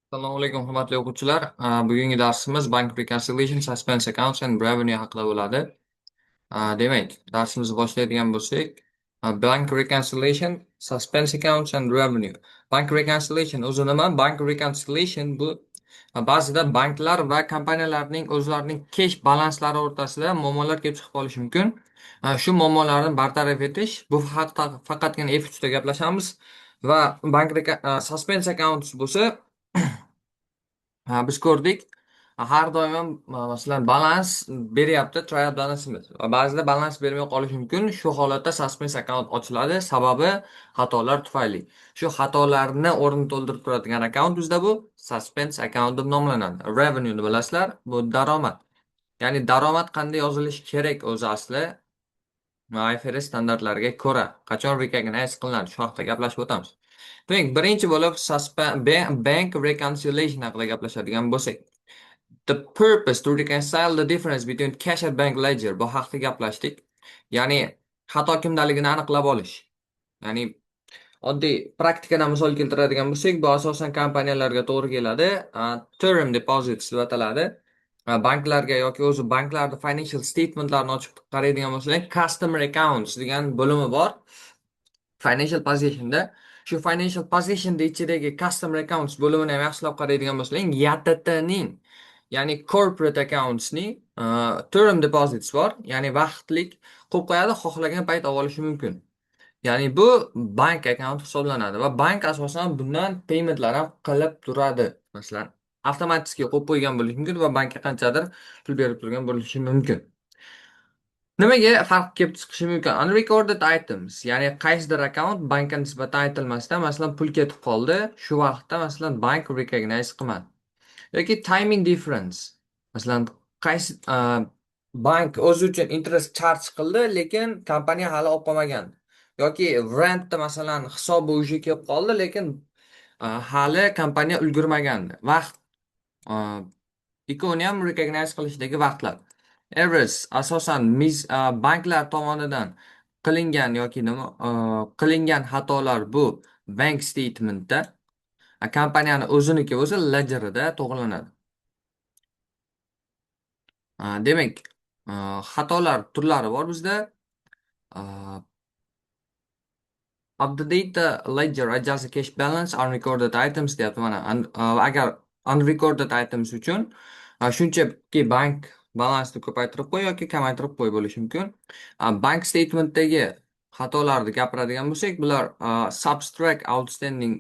Assalomu alaykum, hurmatli o'quvchilar. Bugungi darsimiz Bank Reconciliation, Suspense Accounts and Revenue haqida bo'ladi. Demak, darsimizni boshlaydigan bo'lsak, Bank Reconciliation, Suspense Accounts and Revenue. Bank Reconciliation o'zi nima? Bank Reconciliation bu ba'zida banklar va kompaniyalarning o'zlarining cash balanslari o'rtasida muammolar kelib chiqib qolishi mumkin. Shu muammolarni bartaraf etish, bu haqda faqatgina F3 da gaplashamiz va Suspense Accounts bo'lsa biz ko'rdik. Har doim ham masalan balans beryapti trial balansimiz va ba'zida balans bermay qolishi mumkin. Shu holatda suspense account ochiladi, sababi xatolar tufayli. Shu xatolarni o'rnini to'ldirib turadigan account bizda bu suspense account deb nomlanadi. Revenue ni bilasizlar, bu daromad. Ya'ni daromad qanday yozilishi kerak o'zi asli IFRS standartlariga ko'ra qachon recognize qilinadi, shu haqida gaplashib o'tamiz. Demak, birinchi bo'lib bank reconciliation haqida gaplashadigan bo'lsak, the purpose to reconcile the difference between cash and bank ledger, bu haqida gaplashdik. Ya'ni xato kimdaligini aniqlab olish. Ya'ni oddiy praktikadan misol keltiradigan bo'lsak, bu asosan kompaniyalarga to'g'ri keladi. Term deposits deb ataladi. Banklarga yoki o'zi banklarni financial statementlarini ochib qaraydigan bo'lsak, customer accounts degan bo'limi bor. Financial positionda shu financial positionda ichidagi customer accounts bo'limini ham yaxshilab qaraydigan bo'lsang, YTTning ya'ni corporate accountsning term deposits bor, ya'ni vaqtlik qo'yib qo'yadi, xohlagan payt olib olishi mumkin. Ya'ni bu bank account hisoblanadi va bank asosan bundan paymentlar ham qilib turadi. Masalan, avtomatik qo'yib qo'ygan bo'lishi mumkin va bankka qanchadir pul berib turgan bo'lishi mumkin. Nimaga farq kelib chiqishi mumkin? Unrecorded items, ya'ni qaysidir akkaunt bankka nisbatan aytilmasdan, masalan, pul ketib qoldi, shu vaqtda masalan bank recognize qilmadi. Yoki timing difference. Masalan, qaysi bank o'zi uchun interest charge qildi, lekin kompaniya hali olib qolmagan. Yoki rentda masalan hisobi уже kelib qoldi, lekin hali kompaniya ulgurmagandi. Vaqt ikkovini ham recognize qilishdagi vaqtlar. Errors asosan banklar tomonidan qilingan yoki nima qilingan xatolar bu bank statementda, kompaniyani o'ziniki bo'lsa ledgerida to'g'rilanadi. Demak, xatolar turlari bor bizda. Update the ledger, adjust the cash balance, unrecorded items deyapti mana. Agar unrecorded items uchun shunchaki bank balansni ko'paytirib qo'y yoki kamaytirib qo'y bo'lishi mumkin. Bank statementdagi xatolarni gapiradigan bo'lsak, bular subtract outstanding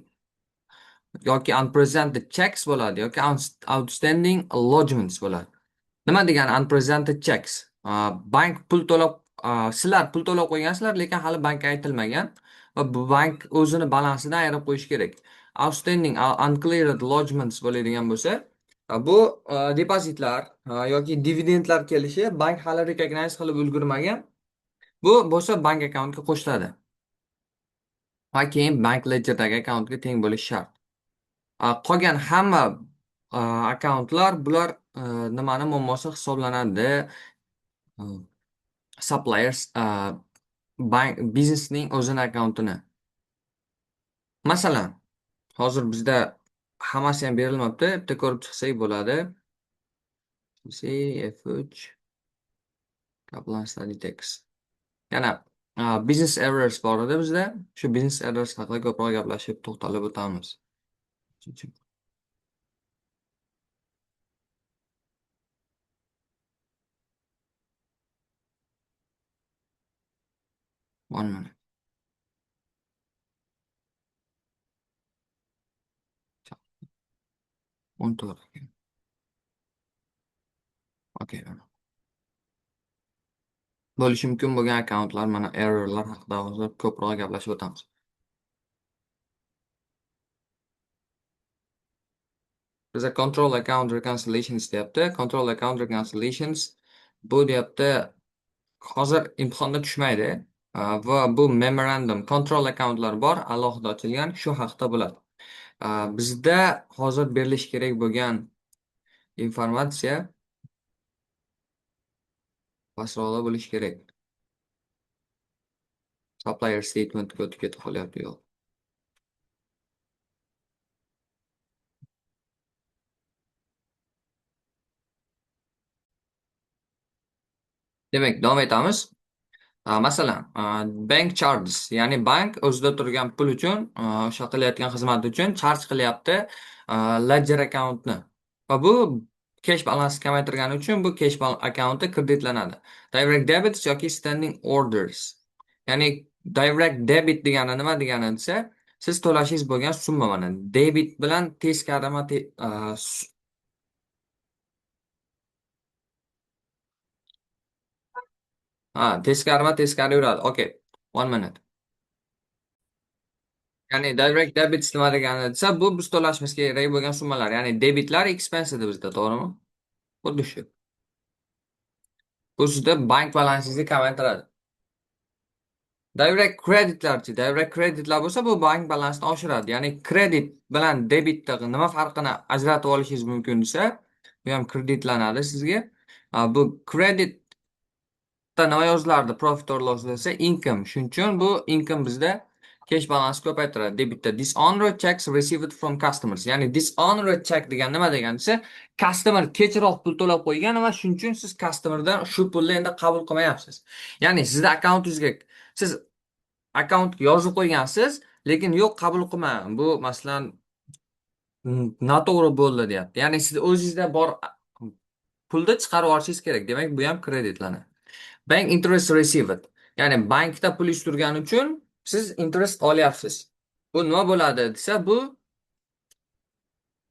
yoki unpresented checks bo'ladi yoki outstanding lodgements bo'ladi. Nima degani unpresented checks? Bank pul to'lab, sizlar pul to'lab qo'ygansizlar, lekin hali bankka aytilmagan va bu bank o'zini balansidan ayirib qo'yish kerak. Outstanding uncleared lodgements bo'ladigan bo'lsa, bu depozitlar yoki dividendlar kelishi bank hali recognize qilib ulgurmagan. Bu bo'lsa bank akkauntga qo'shiladi. Va keyin bank ledgerdagi akkauntga teng bo'lishi shart. Qolgan hamma akkauntlar bular nimani muammosi hisoblanadi? Suppliers bank biznesning o'zini akkauntini. Masalan, hozir bizda hammasi ham berilmabdi, bitta ko'rib chiqsak bo'ladi. F3 Kaplan study text. Yana business errors bor edi bizda. Shu business errors haqida ko'proq gaplashib to'xtalib o'tamiz. One minute. O'n to'g'ri. Okay. Bo'lishi mumkin bo'lgan akkauntlar, mana errorlar haqida hozir ko'proq gaplashib o'tamiz. Biza control account reconciliations deyapti. Control account reconciliations bu deyapti hozir imtihonda tushmaydi va bu memorandum control accountlar bor, alohida ochilgan, shu haqida bo'ladi. Bizda hozir berilishi kerak bo'lgan informatsiya pastroqda bo'lishi kerak. Supplier statementga o'tib ketib qolyapti yo'q. Demak, davom etamiz. Masalan, bank charges, ya'ni bank o'zida turgan pul uchun, o'sha qilayotgan xizmat uchun charge qilyapti ledger accountni. Va bu cash balance kamaytirgani uchun bu cash account'i kreditlanadi. Direct debits yoki standing orders. Ya'ni direct debit degani nima degani desa, siz to'lashingiz bo'lgan summa mana. Debit bilan teskarima teskarima teskari yuradi. Okay. One minute. Ya'ni direct debits nima degani desa, bu biz to'lashimiz kerak bo'lgan summalar. Ya'ni debitlar expense edi bizda, to'g'rimi? Xuddi shu. Bu sizda bank balansingizni kamaytiradi. Direct kreditlarchi, direct kreditlar bo'lsa bu bank balansini oshiradi. Ya'ni kredit bilan debitni nima farqini ajratib olishingiz mumkin desa, bu ham kreditlanadi sizga. Bu kredit nima yozilardi profit or loss desa income. Shuning uchun bu income bizda cash balance ko'paytiradi. Debitda dishonored checks received from customers. Ya'ni dishonored check degan nima degani desa, customer kechroq pul to'lab qo'ygan va shuning uchun siz customerdan shu pulni endi qabul qilmayapsiz. Ya'ni sizni akkauntingizga siz akkauntga yozib qo'ygansiz, lekin yo'q qabul qilmagan. Bu masalan noto'g'ri bo'ldi deyapti. Ya'ni siz o'zingizda bor pulni chiqarib olishingiz kerak. Demak, bu ham kreditlanadi. Bank interest received. Ya'ni bankda pulingiz turgani uchun siz interest olyapsiz. Bu nima bo'ladi desa, bu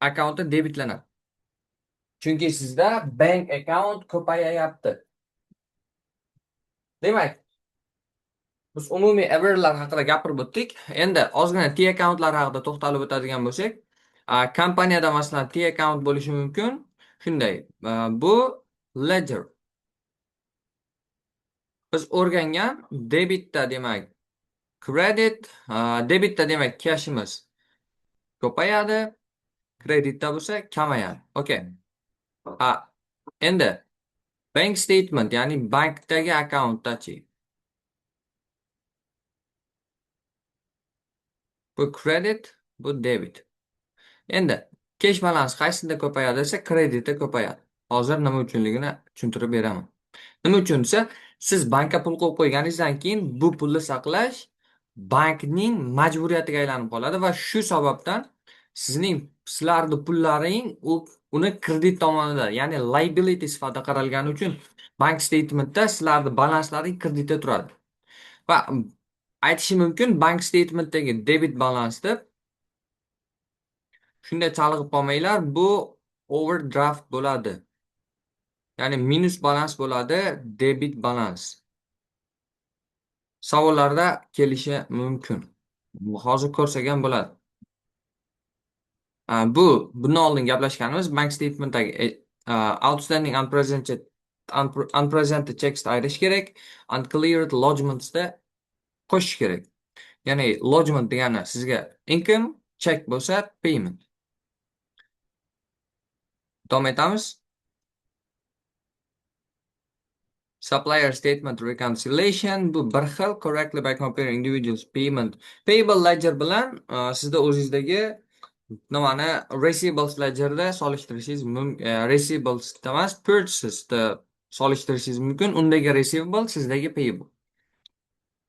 akkauntda debitlanadi. Chunki sizda bank account ko'payayapti. Demak, biz umumiy averlar haqida gapirib o'tdik. Endi ozgina T akkauntlar haqida to'xtalib o'tadigan bo'lsak, kompaniyada masalan T account bo'lishi mumkin. Shunday, bu ledger. Biz o'rgangan debitda demak credit, debitda demak cashimiz ko'payadi, kreditda bo'lsa kamayadi. Okay. Endi bank statement, ya'ni bankdagi akkauntdachi. Bu credit, bu debit. Endi cash balance qaysida ko'payadi desa, kreditda ko'payadi. Hozir nima uchunligini tushuntirib beraman. Nima uchun desa, siz bankka pul qo'yib qo'yganingizdan keyin bu pulni saqlash bankning majburiyatiga aylanib qoladi va shu sababdan sizlarning pullaring uni kredit tomonida, ya'ni liability sifatida qaralgani uchun bank statementda sizlarning balanslaring kreditda turadi. Va aytishim mumkin, bank statementdagi debit balans deb shunday chalg'ib qolmanglar, bu overdraft bo'ladi. Ya'ni minus balans bo'ladi, debit balans. Savollarda kelishi mumkin. Hozir ko'rsak ham bo'ladi. Bundan oldin gaplashganimiz bank statementdagi outstanding unpresented checks'ni ayirish kerak, uncleared lodgements'da qo'shish kerak. Ya'ni lodgement degani sizga income, check bo'lsa payment. Davom etamiz. Supplier statement reconciliation, bu bir xil correctly by comparing individuals payment. Payable ledger bilan sizda o'zingizdagi nimani receivables ledgerda solishtirishingiz mumkin. Receivables emas, purchasesda solishtirishingiz mumkin. Undagi receivable, sizdagi payable.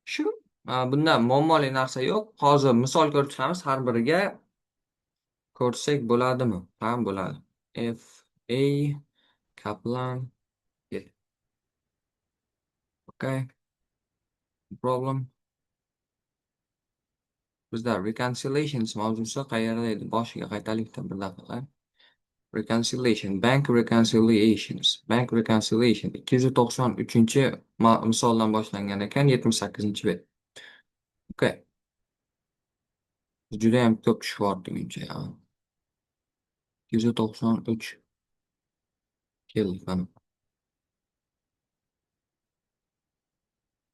Shu bunda muammoli narsa yo'q. Hozir misol ko'rib chiqamiz, har biriga ko'rsak bo'ladimi? Ha, bo'ladi. F A Kaplan. Okay. Problem. Bizda reconciliations mavzusi qayerda edi? Boshiga qaytaylik bir daqiqa. Reconciliation, bank reconciliations. Bank reconciliation 293-misoldan boshlangan ekan, 78-bet. Okay. Juda ham ko'p ish bor deguncha. 293 keldik mana.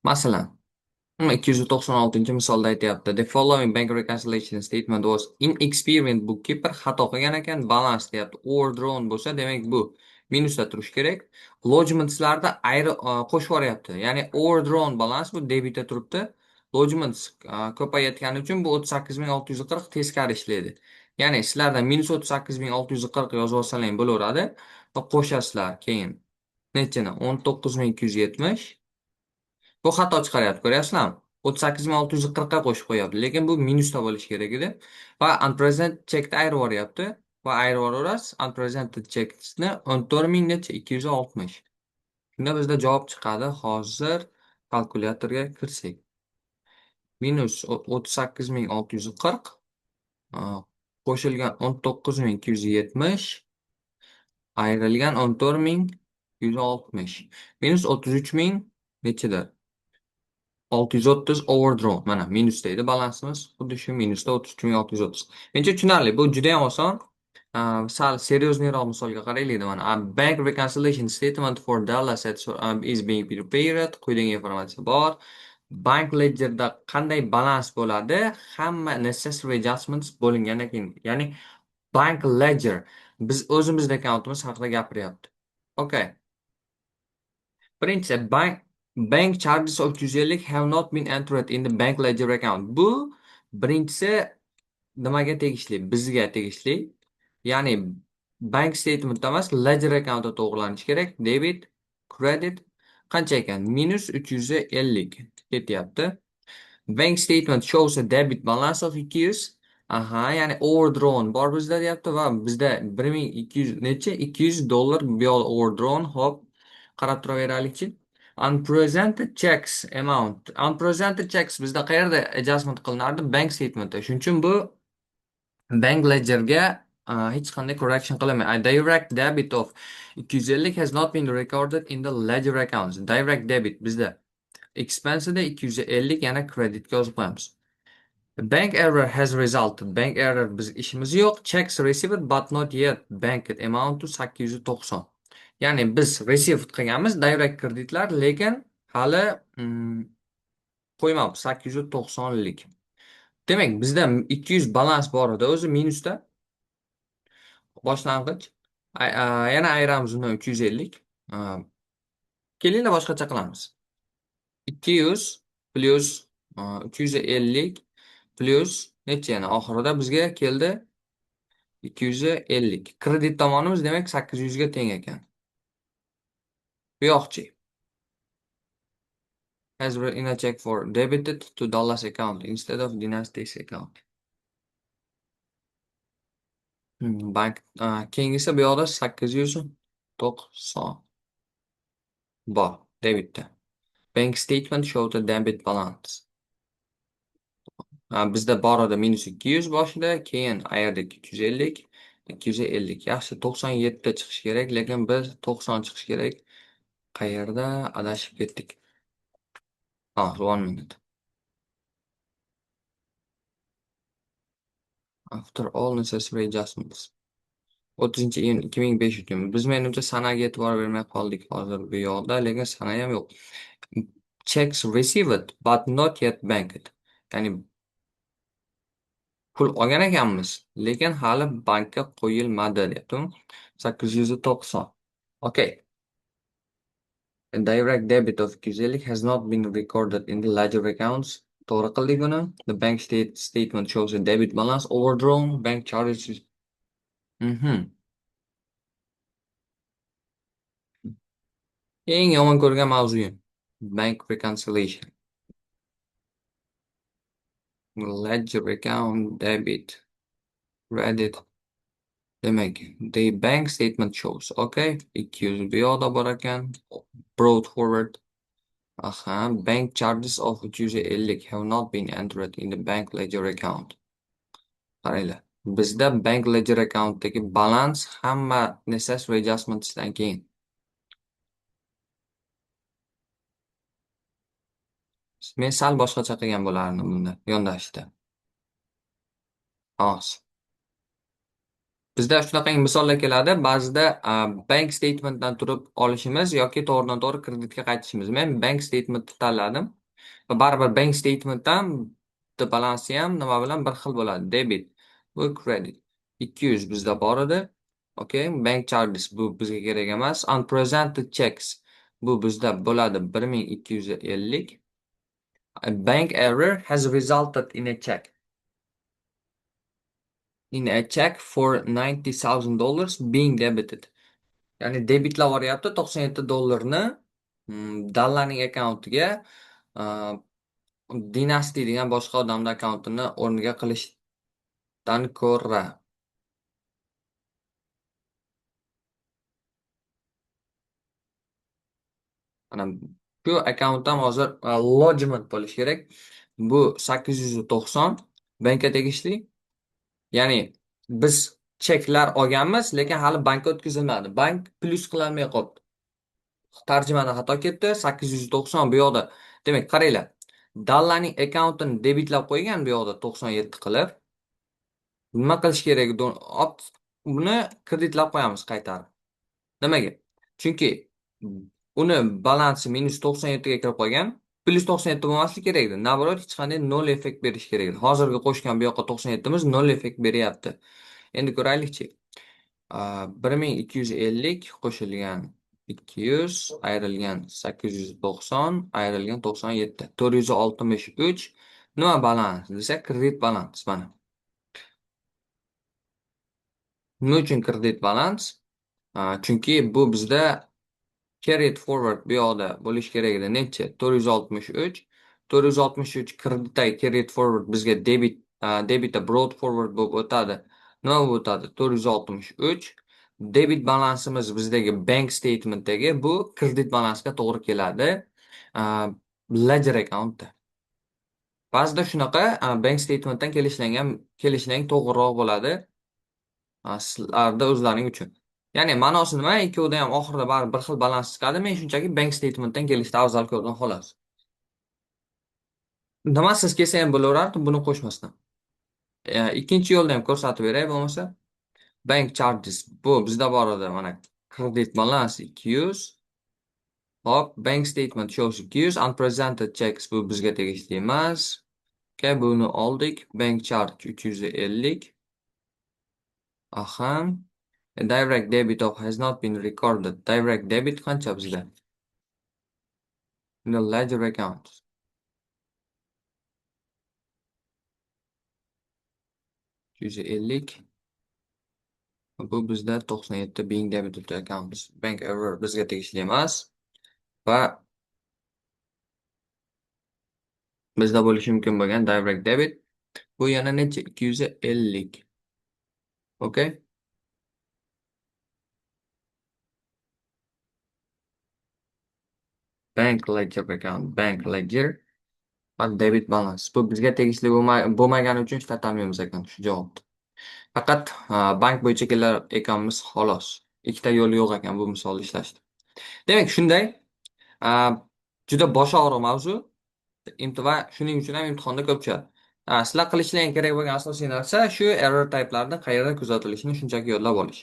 Masalan, 296-misolda aytyapti. The following bank reconciliation statement was inexperienced bookkeeper xato qilgan ekan, balance deyapti. Overdrawn bo'lsa, demak bu minusda turish kerak. Lodgementslarda qo'shib yuboryapti. Ya'ni overdrawn balance bu debitda turibdi. Lodgements ko'payayotgani uchun bu 38640 teskari ishlaydi. Ya'ni sizlarda minus 38640 yozib olsalaring bo'laveradi va qo'shasizlar keyin. nechini? 19.270. Bu xato chiqaryapti, ko'ryapsizlarmi? 38.640 ga qo'shib qo'yapti, lekin bu minusda bo'lishi kerak edi. Va unpresent checkni ayirib yuboryapti. Va ayirib yuborasiz. Unpresented checkni 14.000 necha? 260. Shunda bizda javob chiqadi. Hozir kalkulyatorga kirsak. Minus 38.640 qo'shilgan 19.270 ayrilgan 14.160 minus 33.000 nechidir? 630 overdrawn. Mana minus deydi balansimiz. Xuddi shu minusda 33.630. Menimcha tushunarli. Bu juda ham oson. Sal seryozniyroq misolga qaraylik. Mana bank reconciliation statement for Dallas is being prepared. Quyidagi informatsiya bor. Bank ledgerda qanday balans bo'ladi? Hamma necessary adjustments bo'lingandan keyin. Ya'ni bank ledger biz o'zimizning akkauntimiz haqida gapiryapti. Okay. Birinchisi bank charges of 250 have not been entered in the bank ledger account. Bu birinchisi nimaga tegishli? Bizga tegishli. Ya'ni bank statementda emas, ledger accountda to'g'rilanishi kerak. Debit, credit qancha ekan? Minus 350 ketyapti. Bank statement shows a debit balance of 200. Aha, ya'ni overdrawn bor bizda deyapti va bizda 1200 necha? $200 bu yoq overdrawn. Hop, qarab turaveraylikchi. Unpresented checks amount. Unpresented checks bizda qayerda adjustment qilinardi? Bank statementda. Shuning uchun bu bank ledgerga hech qanday correction qilinmaydi. A direct debit of 250 has not been recorded in the ledger accounts. Direct debit bizda expense'da 250 yana kreditga yozib qo'yamiz. Bank error has resulted. Bank error biz ishimiz yo'q. Checks received but not yet banked amount to 890. Ya'ni biz receive qilganmiz direct kreditlar, lekin hali qo'ymabmiz 890lik. Demak, bizda 200 balans bor edi, o'zi minusda. Boshlang'ich. Yana ayiramiz undan 350. Kelinglar boshqacha qilamiz. 200 plus 350 plus necha yana oxirida bizga keldi 250. Kredit tomonimiz demak 800 ga teng ekan. Bu yoqchi. Has written a check for debited to Dallas account instead of Dynasty's account. Bank keyingisi bu yoqda 890 bor debitda. Bank statement show the debit balance. Bizda bor edi minus 200 boshida, keyin ayirdik 250, 250. Yaxshi 97 da chiqish kerak, lekin biz 90 chiqish kerak. Qayerda adashib ketdik? 1 minute. After all necessary adjustments. 30-iyun 2500. Biz menimcha sanaga e'tibor bermay qoldik hozir bu yoqda, lekin sana ham yo'q. Checks received but not yet banked. Ya'ni pul olgan ekanmiz, lekin hali bankka qo'yilmadi, deyaptimi? 890. Okay. A direct debit of 250 has not been recorded in the ledger accounts. To'g'ri qildik buni. The bank statement shows a debit balance overdrawn. Bank charges. Eng yomon ko'rgan mavzuyim. Bank reconciliation. Ledger account, debit, credit. Demak, the bank statement shows. Okay. 200 bu yoqda bor ekan. Brought forward. Aha, bank charges of 250 have not been entered in the bank ledger account. Qaranglar. Bizda bank ledger accountdagi balans hamma necessary adjustmentsdan keyin. Men sal boshqacha qilgan bo'lardim bunda, yondashishda. Hozir. Bizda shunaqangi misollar keladi. Ba'zida bank statementdan turib olishimiz yoki to'g'ridan-to'g'ri kreditga qaytishimiz. Men bank statementni tanladim. Va baribir bank statementdan balansi ham nima bilan bir xil bo'ladi. Debit va credit. 200 bizda bor edi. Okay, bank charges bu bizga kerak emas. Unpresented checks bu bizda bo'ladi 1250. A bank error has resulted in a check. In a check for $90,000 being debited. Ya'ni debitlab yuboryapti $97 Dallaning akkauntiga Dynasty degan boshqa odamni akkauntini o'rniga qilishdan ko'ra. Mana shu akkauntdan hozir lodgement bo'lishi kerak. Bu 890 bankka tegishli. Ya'ni biz cheklar olganmiz, lekin hali bankka o'tkazilmadi. Bank plyus qilolmay qoldi. Tarjimada xato ketdi. 890 bu yoqda. Demak, qaranglar. Dallaning akkauntini debitlab qo'ygan bu yoqda 97 qilib. Nima qilish kerak? Buni kreditlab qo'yamiz qaytarib. Nimaga? Chunki uni balansi -97 ga kirib qolgan. +97 bo'lmasligi kerak edi. Navrot hech qanday nol effekt berish kerak edi. Hozirgi qo'shgan bu yoqqa 97 imiz nol effekt beryapti. Endi ko'raylikchi. 1250 qo'shilgan 200 ayrilgan 890 ayrilgan 97 463 nima balans desa kredit balans mana. Nima uchun kredit balans? Chunki bu bizda carried forward bu yoqda bo'lishi kerak edi. Necha? 463. 463 kreditdagi carried forward bizga debitda brought forward bo'lib o'tadi. Nima bo'lib o'tadi? 463. Debit balansimiz bizdagi bank statementdagi bu kredit balansga to'g'ri keladi. Ledger accountda. Ba'zida shunaqa bank statementdan kelishlangan to'g'riroq bo'ladi. Sizlarda o'zlaring uchun. Ya'ni ma'nosi nima? Ikkovida ham oxirida baribir bir xil balans chiqadi. Men shunchaki bank statementdan kelishni afzal ko'rdim xolos. Nima siz kelsa ham bo'laverardi buni qo'shmasdan. Ikkinchi yo'lni ham ko'rsatib beray bo'lmasa. Bank charges bu bizda bor edi mana credit balance 200. Hop, bank statement shows 200, unpresented checks bu bizga tegishli emas. Okay, buni oldik. Bank charge 350. Aha. A direct debit of has not been recorded. Direct debit qancha bizda? In the ledger account. 150. Bu bizda 97 being debited to accounts. Bank error bizga tegishli emas va bizda bo'lishi mumkin bo'lgan direct debit bu yana necha? 250. Okay? Bank ledger account, bank ledger va debit balance. Bu bizga tegishli bo'lmagani uchun ishlatilmaymiz ekan shu javobni. Faqat bank bo'yicha kelar ekanmiz xolos. Ikkita yo'l yo'q ekan bu misolda ishlashda. Demak, shunday juda boshi og'riq mavzu va shuning uchun ham imtihonda ko'p tushadi. Sizlar qilishlaring kerak bo'lgan asosiy narsa shu error type'larni qayerda kuzatilishini shunchaki yodlab olish.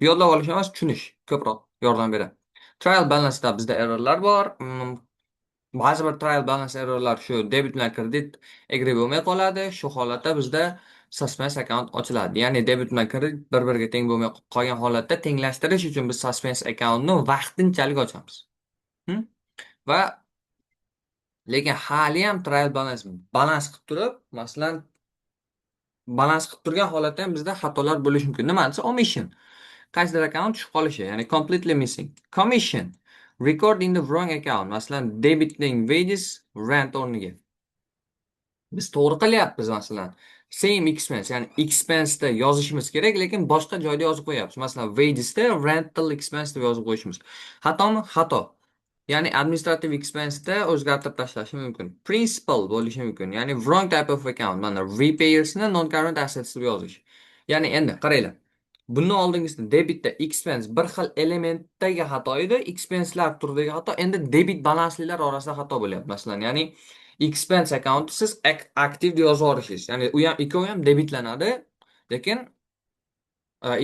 Yodlab olish emas, tushunish ko'proq yordam beradi. Trial balance'da bizda errorlar bor. Ba'zi bir trial balance errorlar shu debit bilan kredit agree bo'lmay qoladi. Shu holatda bizda suspense account ochiladi. Ya'ni debit bilan kredit bir-biriga teng bo'lmay qolgan holatda tenglashtirish uchun biz suspense accountni vaqtinchalik ochamiz. Va lekin hali ham trial balans qilib turib, masalan, balans qilib turgan holatda ham bizda xatolar bo'lishi mumkin. Nima desa omission. Qaysidir account tushib qolishi, ya'ni completely missing. Commission. Record in the wrong account. Masalan, debitning wages rent o'rniga. Biz to'g'ri qilyapmiz masalan. Same expense, ya'ni expense'da yozishimiz kerak, lekin boshqa joyda yozib qo'yapmiz. Masalan, wages'da rental expense deb yozib qo'yishimiz. Xatomi? Xato. Ya'ni administrative expense'da o'zgartirib tashlashi mumkin. Principal bo'lishi mumkin. Ya'ni wrong type of account. Mana repairs'ni non-current assets deb yozish. Ya'ni endi qaranglar. Bundan oldingisida debitda expense bir xil elementdagi xato edi, expense'lar turidagi xato endi debit balanslilar orasida xato bo'lyapti. Masalan, ya'ni expense account siz aktiv deb yozib yuborishingiz. Ya'ni u ham ikkovi ham debitlanadi, lekin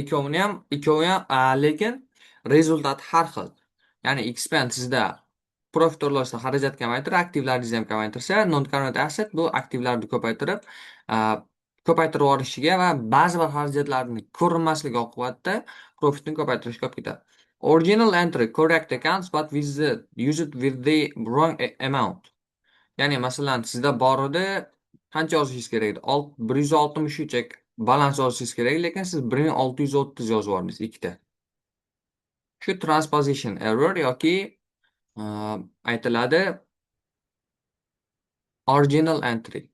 ikkovi ham lekin rezultat har xil. Ya'ni expense sizda profit to'lashda xarajat kamaytirib, aktivlaringizni ham kamaytirsa, non-current asset bu aktivlarni ko'paytirib yuborishiga va ba'zi bir xarajatlarni ko'rinmasligi oqibatida profitni ko'paytirishga olib ketadi. Original entry correct accounts but used with the wrong amount. Ya'ni masalan sizda bor edi, qancha yozishingiz kerak edi? 163 balans yozishingiz kerak, lekin siz 1630 yozib yubordingiz ikkita. Shu transposition error yoki aytiladi original entry.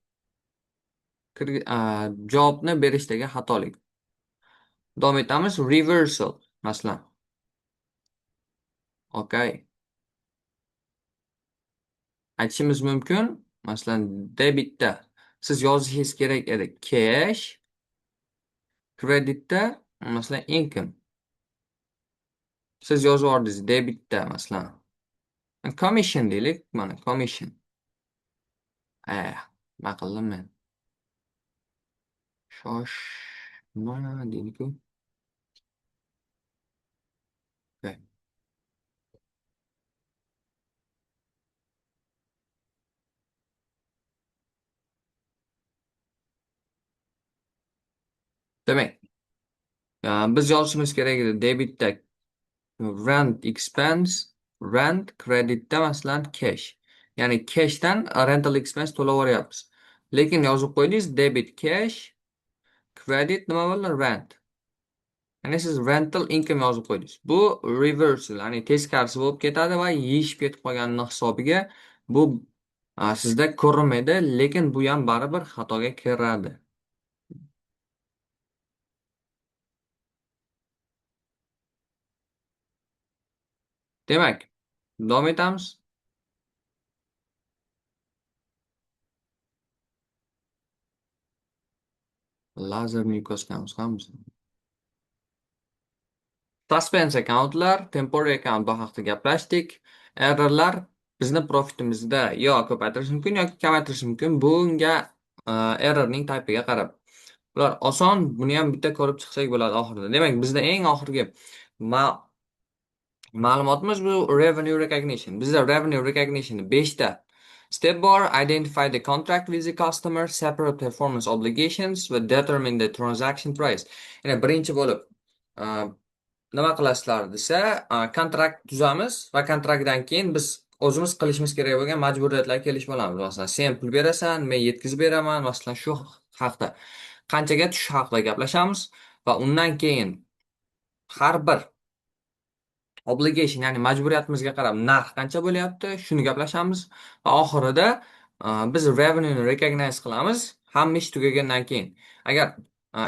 Javobni berishdagi xatolik. Davom etamiz. Reversal. Masalan, okey. Aytishimiz mumkin. Masalan, debitda siz yozishingiz kerak edi cash, kreditda masalan income. Siz yozib yubordingiz debitda masalan. Commission deylik, mana commission. Eh, nima qildim men? Nima deydi-ku? Okay. Demak, biz yozishimiz kerak edi debitda rent expense, rent kreditda masalan cash. Ya'ni cashdan rental expense to'layapmiz. Lekin yozib qo'ydingiz debit cash, credit nima bo'ldi? Rent. Ya'ni siz rental income yozib qo'ydingiz. Bu reversal, ya'ni teskarisi bo'lib ketadi va yeyishib ketib qolganini hisobiga bu sizda ko'rinmaydi, lekin bu ham baribir xatoga kiradi. Demak, davom etamiz. Lazerni yutqazganmiz hammamiz. Suspense accountlar, temporary account bu haqida gaplashdik. Errorlar bizni profitimizda yo ko'paytirishi mumkin yoki kamaytirishi mumkin. Bunga errorning typiga qarab. Ular oson, buni ham bitta ko'rib chiqsak bo'ladi oxirida. Demak, bizda eng oxirgi ma- ma'lumotimiz bu revenue recognition. Bizda revenue recognition 5 ta step bor. Identify the contract with the customer, separate performance obligations va determine the transaction price. Ya'ni birinchi bo'lib nima qilasizlar desa, kontrakt tuzamiz va kontraktdan keyin biz o'zimiz qilishimiz kerak bo'lgan majburiyatlarga kelishib olamiz. Masalan, sen pul berasan, men yetkazib beraman, masalan, shu haqda. Qanchaga tushish haqida gaplashamiz va undan keyin har bir obligation, ya'ni majburiyatimizga qarab narx qancha bo'lyapti, shuni gaplashamiz va oxirida biz revenue ni recognize qilamiz hamma ish tugagandan keyin. Agar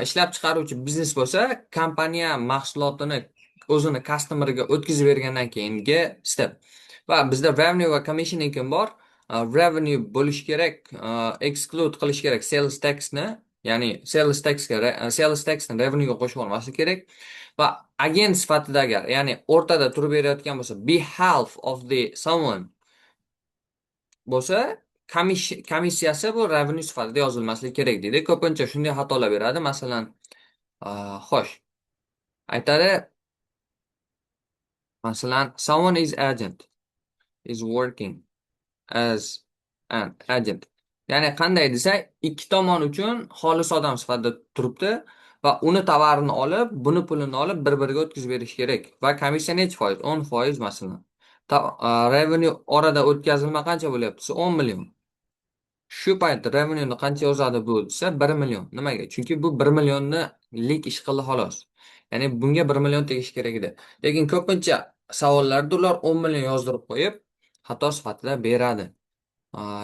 ishlab chiqaruvchi biznes bo'lsa, kompaniya mahsulotini o'zini customerga o'tkazib bergandan keyingi step. Va bizda revenue va commission income bor. Revenue bo'lish kerak, exclude qilish kerak sales taxni, ya'ni sales taxni revenue'ga qo'shib olmaslik kerak. Va agent sifatida agar, ya'ni o'rtada turib berayotgan bo'lsa, behalf of the someone bo'lsa, komissiyasi bu revenue sifatida yozilmasligi kerak deydi. Ko'pincha shunday xatolar beradi. Masalan, xo'sh, aytadi, masalan, someone is agent, is working as an agent. Ya'ni qanday desa, ikki tomon uchun xolis odam sifatida turibdi va uni tovarini olib, buni pulini olib bir-biriga o'tkazib berish kerak. Va komissiya necha foiz? 10% masalan. Revenue orada o'tkazilma qancha bo'lyapti? 10 million. Shu paytda revenueni qancha yozadi bu desa 1 million. Nimaga? Chunki bu 1 millionni lik ish qildi xolos. Ya'ni bunga 1 million tegish kerak edi. Lekin ko'pincha savollarda ular 10 million yozdirib qo'yib, xato sifatida beradi.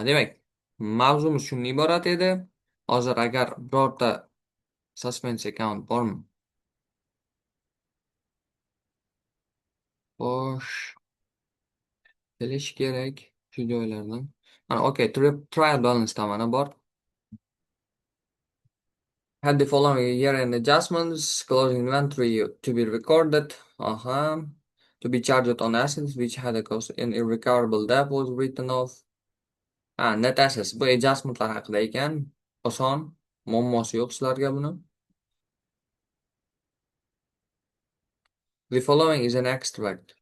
Demak, mavzumiz shundan iborat edi. Hozir agar birorta suspense account bormi? Xo'sh, kelish kerak shu joylardan. Mana okey, trial balance mana bor. Had the following year-end adjustments, closing inventory to be recorded, to be charged on assets which had a cost in irrecoverable debt was written off. Net assets. Bu adjustmentlar haqida ekan. Oson, muammosi yo'q sizlarga buni. The following is an extract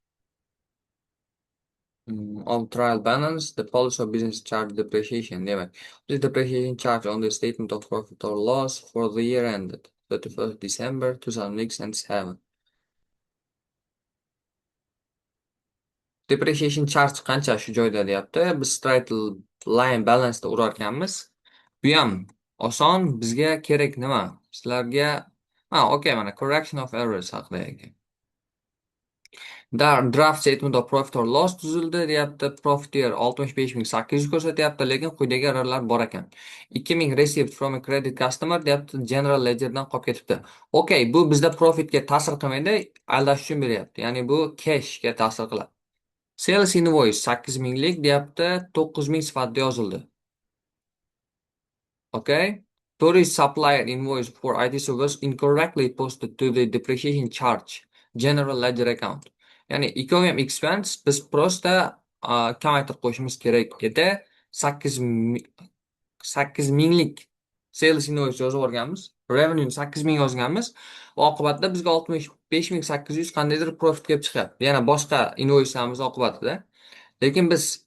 of trial balance, the policy of business charge depreciation. Demak, this depreciation charge on the statement of profit or loss for the year ended 31st December 2006 and 7. Depreciation charge qancha shu joyda deyapti. Biz straight line balance da urarkanmiz. Bu ham oson, bizga kerak nima? Sizlarga okey, mana correction of errors haqida ekan. Draft statement of profit or loss tuzildi deyapti. Profit year 65.800 ko'rsatyapti, lekin quyidagi errorlar bor ekan. 2000 received from a credit customer deyapti, general ledgerdan qolib ketibdi. Okey, bu bizda profitga ta'sir qilmaydi, aldash uchun beryapti. Ya'ni bu cashga ta'sir qiladi. Sales invoice 8000lik deyapti, 9000 sifatida yozildi. Okay. Tourist supplier invoice for IT service incorrectly posted to the depreciation charge general ledger account. Ya'ni economic expense biz prosta kamaytirib qo'yishimiz kerak edi. 8 minglik sales invoice yozib yuborganmiz. Revenue 8000 yozganmiz. Va oqibatda bizga 65800 qandaydir profit kelib chiqyapti. Yana boshqa invoicelarimiz oqibatida. Lekin biz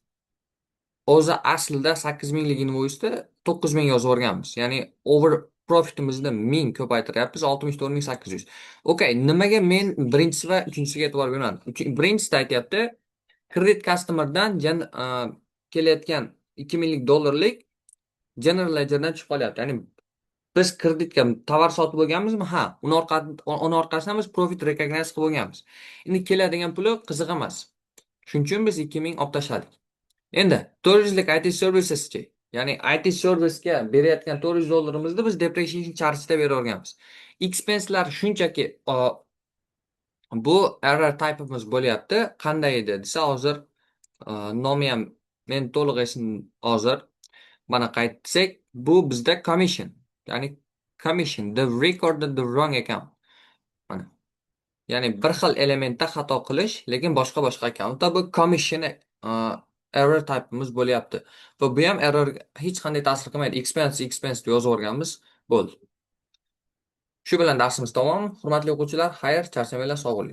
o'zi aslida 8000lik invoice'da 9000 yozib yuborganmiz. Ya'ni over profitimizni 1000 ko'paytiryapmiz, 64800. Okey, nimaga men birinchisi va uchinchisiga e'tibor beraman? Birinchisida aytyapti, kredit customerdan kelayotgan 2000 dollarlik general ledgerdan tushib qolyapti. Ya'ni biz kreditga tovar sotib bo'lganmizmi? Ha, uni orqasidan biz profit recognize qilib bo'lganmiz. Endi keladigan puli qiziq emas. Shuning uchun biz 2000 olib tashladik. Endi 400lik IT serviceschi, ya'ni IT servisga berayotgan 400 dollarimizni biz depreciation charge'da beraverganmiz. Expense'lar shunchaki bu error type'imiz bo'lyapti. Qanday edi desa, hozir nomi ham men to'liq esim hozir mana qaytsak, bu bizda commission, ya'ni commission the recorded the wrong account. Mana. Ya'ni bir xil elementda xato qilish, lekin boshqa akkauntda bu commission error type'imiz bo'lyapti. Va bu ham error hech qanday ta'sir qilmaydi. Expense deb yozib yuborganmiz, bo'ldi. Shu bilan darsimiz tamom. Hurmatli o'quvchilar, xayr, charchamanglar, sog' bo'ling.